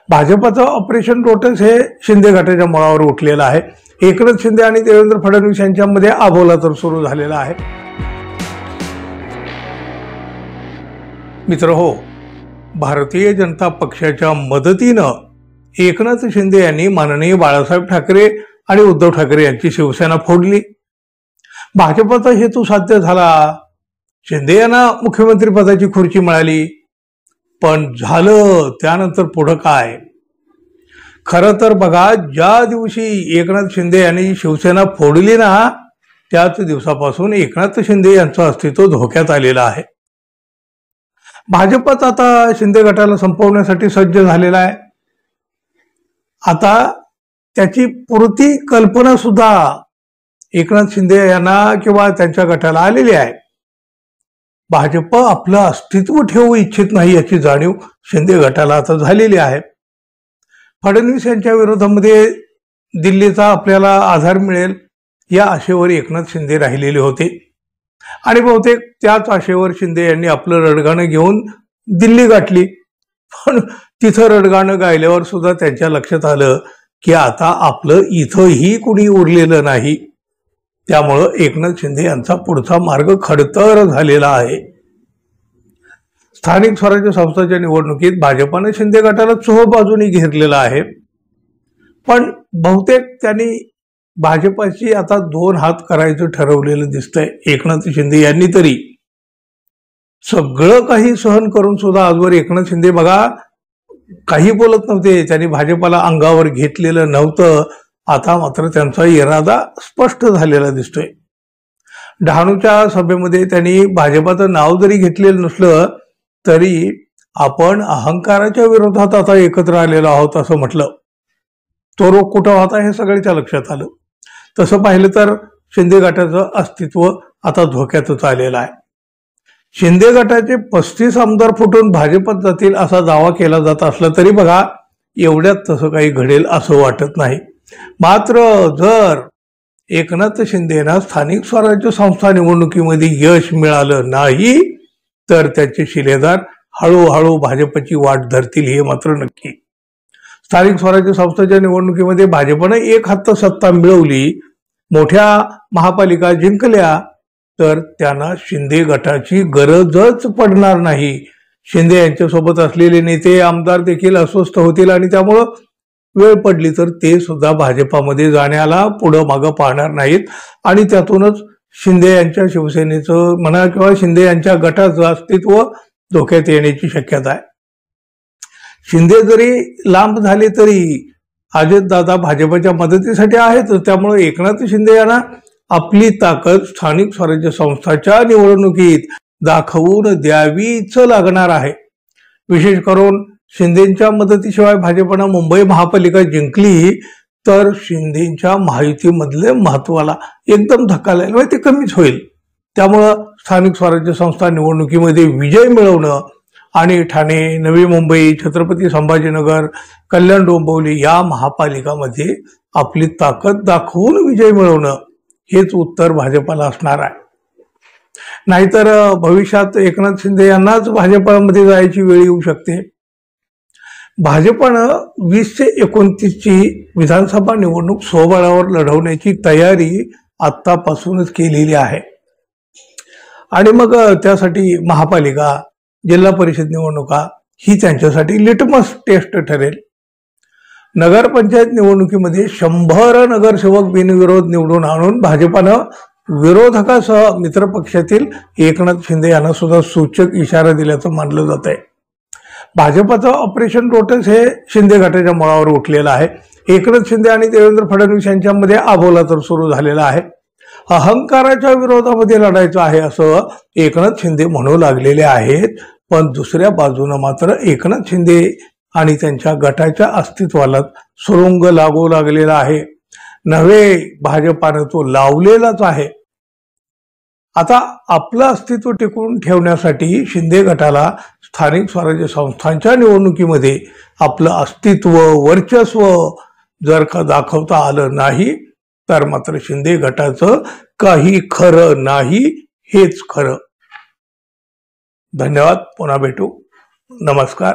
भाजपचं operation lotus हे शिंदे गटाच्या मुळावर उठलेलं आहे। एकनाथ शिंदे आणि देवेंद्र फडणवीस यांच्यामध्ये आबोला तर सुरू झालेला आहे। मित्र हो, भारतीय जनता पक्षाच्या मदतीनं एकनाथ शिंदे यांनी माननीय बाळासाहेब ठाकरे आणि उद्धव ठाकरे यांची शिवसेना फोडली। भाजपचा हेतू साध्य झाला, शिंदे यांना मुख्यमंत्री पदाची खुर्ची मिळाली। पण झालं त्यानंतर पुढे काय? खरं तर बघा, ज्या दिवशी एकनाथ शिंदे यांनी शिवसेना फोडली ना, त्याच दिवसापासून एकनाथ शिंदे यांचं अस्तित्व धोक्यात आलेलं आहे। भाजपच आता शिंदे गटाला संपवण्यासाठी सज्ज झालेला आहे। आता त्याची पुरती कल्पना सुद्धा एकनाथ शिंदे यांना किंवा त्यांच्या गटाला आलेली आहे। भाजप आपलं अस्तित्व ठेवू इच्छित नाही याची जाणीव शिंदे गटाला आता झालेली आहे। फडणवीस यांच्या विरोधामध्ये दिल्लीचा आपल्याला आधार मिळेल या आशेवर एकनाथ शिंदे राहिलेले होते आणि बहुतेक त्याच आशेवर शिंदे यांनी आपलं रडगाणं घेऊन दिल्ली गाठली। पण तिथं रडगाणं गायल्यावर सुद्धा त्यांच्या लक्षात आलं की आता आपलं इथंही कुणी उरलेलं नाही। त्यामुळं एकनाथ शिंदे यांचा पुढचा मार्ग खडतर झालेला आहे। स्थानिक स्वराज्य संस्थांच्या निवडणुकीत भाजपाने शिंदे गटाला चोह बाजूनी घेरलेला आहे। पण बहुतेक त्यांनी भाजपाची आता दोन हात करायचं ठरवलेलं दिसतंय। एकनाथ शिंदे यांनी तरी सगळं काही सहन करून सुद्धा आजवर एकनाथ शिंदे बघा काही बोलत नव्हते, त्यांनी भाजपाला अंगावर घेतलेलं नव्हतं। आता मात्र त्यांचा इरादा स्पष्ट झालेला दिसतोय। डहाणूच्या सभेमध्ये त्यांनी भाजपाचं नाव जरी घेतलेलं नसलं तरी आपण अहंकाराच्या विरोधात आता एकत्र आलेलो आहोत असं म्हटलं। तो रोग कुठं होता हे सगळ्यांच्या लक्षात आलं। तसं पाहिलं तर शिंदे गटाचं अस्तित्व आता धोक्यातच आलेलं आहे। शिंदे गटाचे 35 आमदार फुटून भाजपात जातील असा दावा केला जात असला तरी बघा एवढ्यात तसं काही घडेल असं वाटत नाही। मात्र जर एकनाथ शिंदेना स्थानिक स्वराज्य संस्था निवडणुकीमध्ये यश मिळालं नाही तर त्याचे शिलेदार हळूहळू भाजपची वाट धरतील हे मात्र नक्की। स्थानिक स्वराज्य संस्थांच्या निवडणुकीमध्ये भाजपने एक हात सत्ता मिळवली, मोठ्या महापालिका जिंकल्या, तर त्यांना शिंदे गटाची गरजच पडणार नाही। शिंदे यांच्यासोबत असलेले नेते आमदार देखील अस्वस्थ होतील आणि त्यामुळं वेळ पडली तर ते सुद्धा भाजपामध्ये जाण्याला पुढं मागं पाहणार नाहीत आणि त्यातूनच शिंदे यांच्या शिवसेनेचं म्हणा किंवा शिंदे यांच्या गटाचं अस्तित्व धोक्यात येण्याची शक्यता आहे। शिंदे जरी लांब झाले तरी अजितदादा भाजपच्या मदतीसाठी आहेत, त्यामुळे एकनाथ शिंदे यांना आपली ताकद स्थानिक स्वराज्य संस्थांच्या निवडणुकीत दाखवून द्यावीच लागणार आहे। विशेष करून शिंदेच्या मदतीशिवाय भाजपनं मुंबई महापालिका जिंकली तर शिंदेच्या माहितीमधले महत्वाला एकदम धक्का लागेल, ते कमीच होईल। त्यामुळं स्थानिक स्वराज्य संस्था निवडणुकीमध्ये विजय मिळवणं आणि ठाणे, नवी मुंबई, छत्रपती संभाजीनगर, कल्याण डोंबिवली या महापालिकामध्ये आपली ताकद दाखवून विजय मिळवणं हेच उत्तर भाजपाला असणार आहे। नाहीतर भविष्यात एकनाथ शिंदे यांनाच भाजपामध्ये जायची वेळ येऊ शकते। भाजपनं 20 ते 29 ची विधानसभा निवडणूक स्वबळावर लढवण्याची तयारी आतापासूनच केलेली आहे आणि मग त्यासाठी महापालिका, जिल्हा परिषद निवडणुका ही त्यांच्यासाठी लिटमस टेस्ट ठरेल। नगरपंचायत निवडणुकीमध्ये 100 नगरसेवक बिनविरोध निवडून आणून भाजपानं विरोधकासह मित्रपक्षातील एकनाथ शिंदे यांना सुद्धा सूचक इशारा दिल्याचं मानलं जात आहे। भाजपचं ऑपरेशन लोटस हे शिंदे गटाच्या मुळावर उठलेलं आहे। एकनाथ शिंदे आणि देवेंद्र फडणवीस यांच्यामध्ये आबोला तर सुरू झालेला आहे। अहंकाराच्या विरोधामध्ये लढायचं आहे असं एकनाथ शिंदे म्हणू लागलेले आहेत, पण दुसऱ्या बाजूनं मात्र एकनाथ शिंदे आणि त्यांच्या गटाच्या अस्तित्वाला सुरुंग लागू लागलेला आहे। नव्हे, भाजपानं तो लावलेलाच आहे। आता आपलं अस्तित्व टिकवून ठेवण्यासाठी शिंदे गटाला स्थानिक स्वराज्य संस्थांच्या निवडणुकीमध्ये आपलं अस्तित्व, वर्चस्व जर का दाखवता आलं नाही तर मात्र शिंदे गटाचं काही खरं नाही, हेच खरं। धन्यवाद, पुन्हा भेटू, नमस्कार।